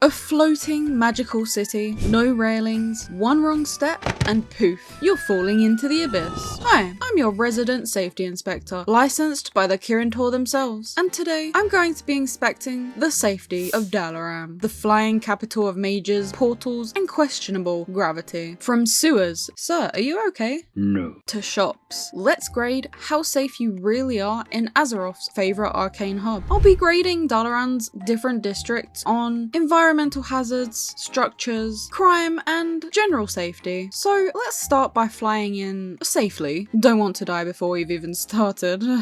A floating magical city, no railings, one wrong step, and poof, you're falling into the abyss. Hi, I'm your resident safety inspector, licensed by the Kirintor themselves, and today I'm going to be inspecting the safety of Dalaran, the flying capital of mages, portals, and questionable gravity. From sewers, sir, are you okay? No. To shops, let's grade how safe you really are in Azeroth's favourite arcane hub. I'll be grading Dalaran's different districts on environmental hazards, structures, crime, and general safety. So let's start by flying in safely. Don't want to die before we've even started. You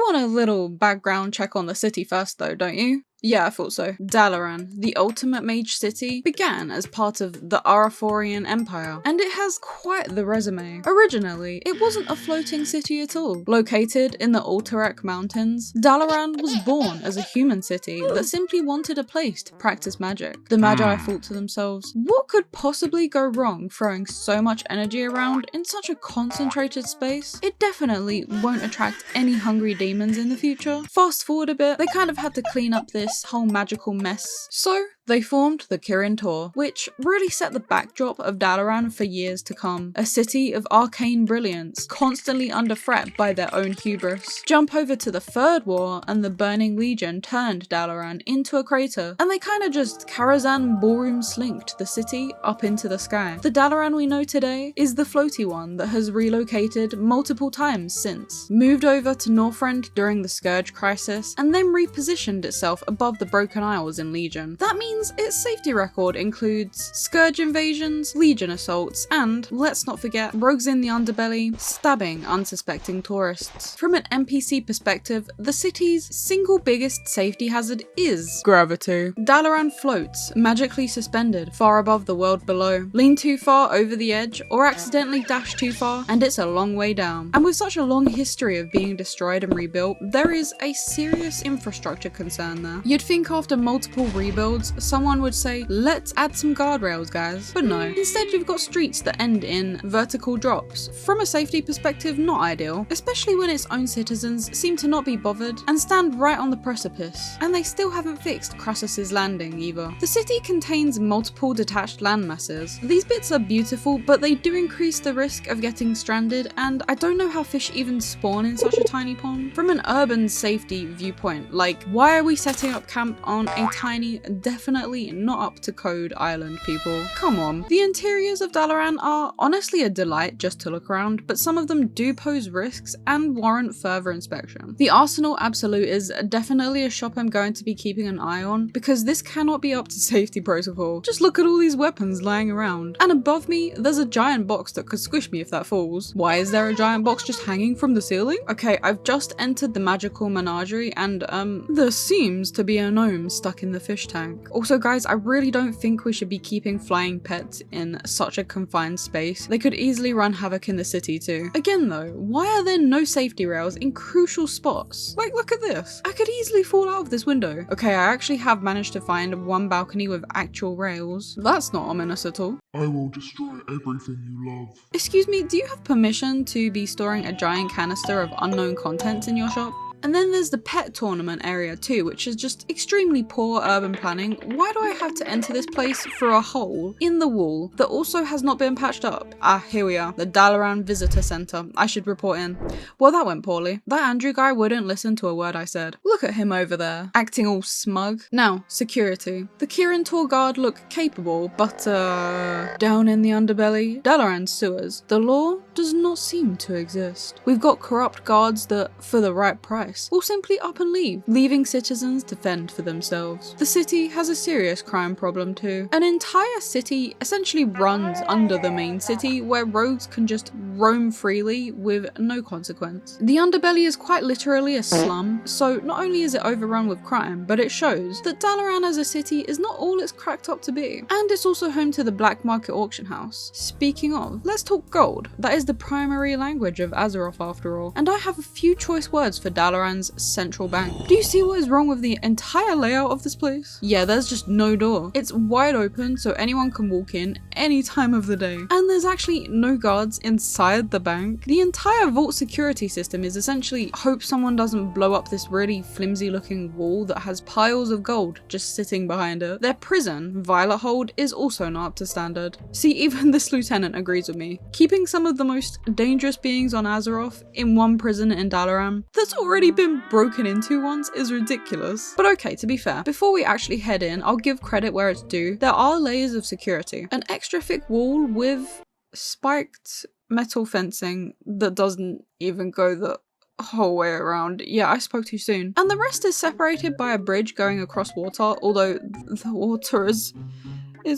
want a little background check on the city first though, don't you? Yeah, I thought so. Dalaran, the ultimate mage city, began as part of the Arathorian Empire, and it has quite the resume. Originally, it wasn't a floating city at all. Located in the Alterac Mountains, Dalaran was born as a human city that simply wanted a place to practice magic. The Magi thought to themselves, what could possibly go wrong throwing so much energy around in such a concentrated space? It definitely won't attract any hungry demons in the future. Fast forward a bit, they kind of had to clean up this whole magical mess. So they formed the Kirintor, which really set the backdrop of Dalaran for years to come. A city of arcane brilliance, constantly under threat by their own hubris. Jump over to the Third War and the Burning Legion turned Dalaran into a crater, and they kinda just Karazhan ballroom slinked the city up into the sky. The Dalaran we know today is the floaty one that has relocated multiple times since. Moved over to Northrend during the Scourge crisis, and then repositioned itself above the Broken Isles in Legion. That means its safety record includes Scourge invasions, Legion assaults, and, let's not forget, rogues in the underbelly stabbing unsuspecting tourists. From an NPC perspective, the city's single biggest safety hazard is gravity. Dalaran floats, magically suspended, far above the world below. Lean too far over the edge, or accidentally dash too far, and it's a long way down. And with such a long history of being destroyed and rebuilt, there is a serious infrastructure concern there. You'd think after multiple rebuilds, someone would say, let's add some guardrails, guys. But no, instead you've got streets that end in vertical drops. From a safety perspective, not ideal, especially when its own citizens seem to not be bothered and stand right on the precipice. And they still haven't fixed Crassus's landing either. The city contains multiple detached landmasses. These bits are beautiful, but they do increase the risk of getting stranded, and I don't know how fish even spawn in such a tiny pond. From an urban safety viewpoint, like, why are we setting up camp on a tiny, definitely not up to code island, people? Come on. The interiors of Dalaran are honestly a delight just to look around, but some of them do pose risks and warrant further inspection. The Arsenal Absolute is definitely a shop I'm going to be keeping an eye on, because this cannot be up to safety protocol. Just look at all these weapons lying around. And above me, there's a giant box that could squish me if that falls. Why is there a giant box just hanging from the ceiling? Okay, I've just entered the magical menagerie and there seems to be a gnome stuck in the fish tank. Also guys, I really don't think we should be keeping flying pets in such a confined space. They could easily run havoc in the city too. Again though, why are there no safety rails in crucial spots? Like, look at this. I could easily fall out of this window. Okay, I actually have managed to find one balcony with actual rails. That's not ominous at all. I will destroy everything you love. Excuse me, do you have permission to be storing a giant canister of unknown contents in your shop? And then there's the pet tournament area too, which is just extremely poor urban planning. Why do I have to enter this place through a hole in the wall that also has not been patched up? Ah, here we are, the Dalaran Visitor Center. I should report in. Well, that went poorly. That Andrew guy wouldn't listen to a word I said. Look at him over there, acting all smug. Now, security. The Kirintor guard look capable, but down in the underbelly, Dalaran's sewers, the law does not seem to exist. We've got corrupt guards that, for the right price, will simply up and leave, leaving citizens to fend for themselves. The city has a serious crime problem too. An entire city essentially runs under the main city where rogues can just roam freely with no consequence. The underbelly is quite literally a slum, so not only is it overrun with crime, but it shows that Dalaran as a city is not all it's cracked up to be. And it's also home to the black market auction house. Speaking of, let's talk gold. That is the primary language of Azeroth after all. And I have a few choice words for Dalaran's central bank. Do you see what is wrong with the entire layout of this place? Yeah, there's just no door. It's wide open so anyone can walk in any time of the day. And there's actually no guards inside the bank. The entire vault security system is essentially hope someone doesn't blow up this really flimsy looking wall that has piles of gold just sitting behind it. Their prison, Violet Hold, is also not up to standard. See, even this lieutenant agrees with me. Keeping some of the most dangerous beings on Azeroth in one prison in Dalaran that's already been broken into once is ridiculous. But okay, to be fair, before we actually head in, I'll give credit where it's due. There are layers of security. An extra thick wall with spiked metal fencing that doesn't even go the whole way around. Yeah, I spoke too soon. And the rest is separated by a bridge going across water, although the water is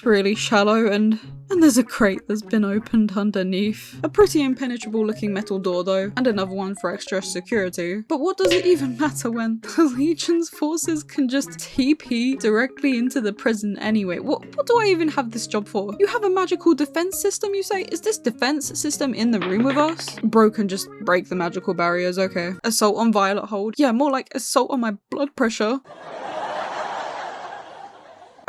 really shallow and there's a crate that's been opened underneath. A pretty impenetrable looking metal door though, and another one for extra security. But what does it even matter when the Legion's forces can just TP directly into the prison anyway? What do I even have this job for? You have a magical defense system, you say? Is this defense system in the room with us? Bro can just break the magical barriers, okay. Assault on Violet Hold. Yeah, more like assault on my blood pressure.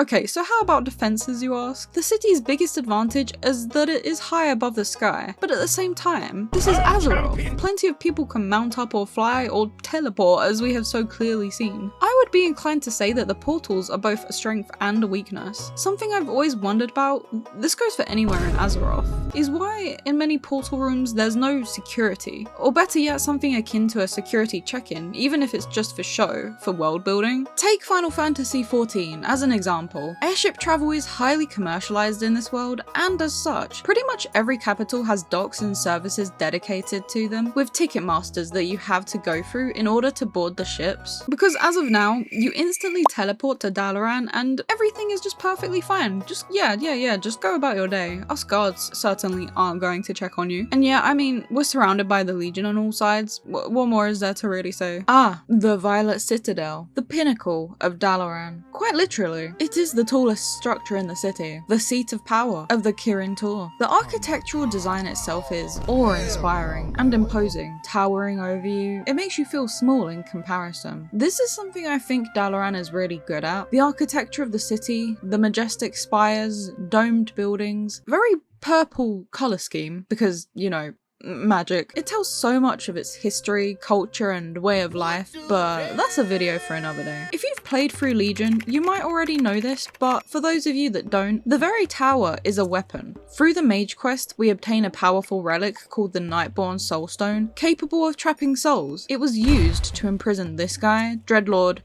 Okay, so how about defenses, you ask? The city's biggest advantage is that it is high above the sky, but at the same time, this is Azeroth. Plenty of people can mount up or fly or teleport, as we have so clearly seen. I would be inclined to say that the portals are both a strength and a weakness. Something I've always wondered about, this goes for anywhere in Azeroth, is why in many portal rooms there's no security, or better yet something akin to a security check-in, even if it's just for show, for world building. Take Final Fantasy XIV as an example. Airship travel is highly commercialized in this world, and as such, pretty much every capital has docks and services dedicated to them, with ticket masters that you have to go through in order to board the ships. Because as of now, you instantly teleport to Dalaran and everything is just perfectly fine. Just just go about your day. Us guards certainly aren't going to check on you. And yeah, I mean, we're surrounded by the Legion on all sides. What more is there to really say? Ah, the Violet Citadel, the pinnacle of Dalaran. Quite literally, it is the tallest structure in the city, the seat of power of the Kirin Tor. The architectural design itself is awe-inspiring and imposing, towering over you. It makes you feel small in comparison. This is something I think Dalaran is really good at. The architecture of the city, the majestic spires, domed buildings, very purple colour scheme because, you know, magic. It tells so much of its history, culture, and way of life, but that's a video for another day. If you've played through Legion, you might already know this, but for those of you that don't, the very tower is a weapon. Through the mage quest, we obtain a powerful relic called the Nightborn Soulstone, capable of trapping souls. It was used to imprison this guy, Dreadlord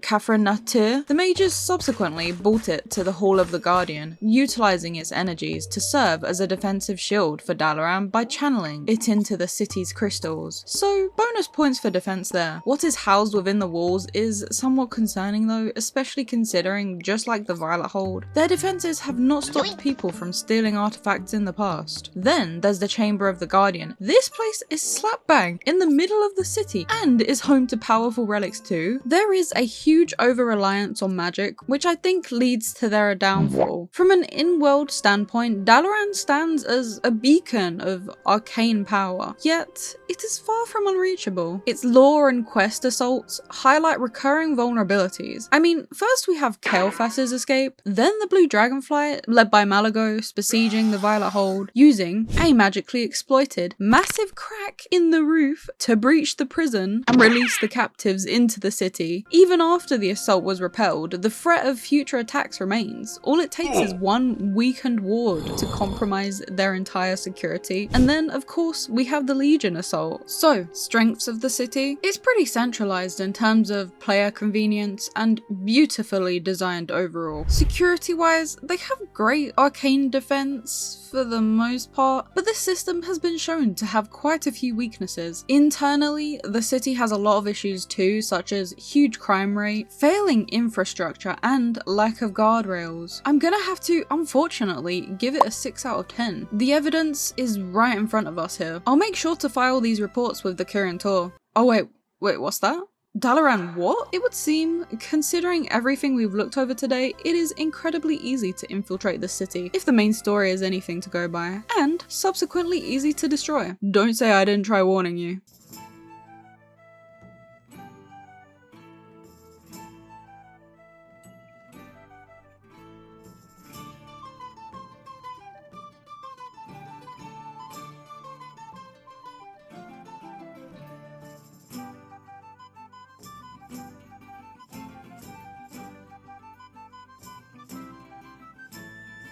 Catherine Natir. The mages subsequently brought it to the Hall of the Guardian, utilising its energies to serve as a defensive shield for Dalaran by channeling it into the city's crystals. So bonus points for defense there. What is housed within the walls is somewhat concerning though, especially considering, just like the Violet Hold, their defenses have not stopped people from stealing artifacts in the past. Then there's the Chamber of the Guardian. This place is slap bang in the middle of the city and is home to powerful relics too. There is a huge over-reliance on magic, which I think leads to their downfall. From an in-world standpoint, Dalaran stands as a beacon of arcane power, yet it is far from unreachable. Its lore and quest assaults highlight recurring vulnerabilities. I mean, first we have Kael'thas's escape, then the Blue Dragonfly, led by Malagos, besieging the Violet Hold, using a magically exploited massive crack in the roof to breach the prison and release the captives into the city. Even after the assault was repelled, the threat of future attacks remains. All it takes is one weakened ward to compromise their entire security. And then, of course, we have the Legion assault. So, strengths of the city? It's pretty centralized in terms of player convenience and beautifully designed overall. Security-wise, they have great arcane defense for the most part, but this system has been shown to have quite a few weaknesses. Internally, the city has a lot of issues too, such as huge crime rate, failing infrastructure, and lack of guardrails. I'm gonna have to, unfortunately, give it a 6 out of 10. The evidence is right in front of us here. I'll make sure to file these reports with the Kirin Tor. Oh wait, what's that? Dalaran, what? It would seem, considering everything we've looked over today, it is incredibly easy to infiltrate the city, if the main story is anything to go by, and subsequently easy to destroy. Don't say I didn't try warning you.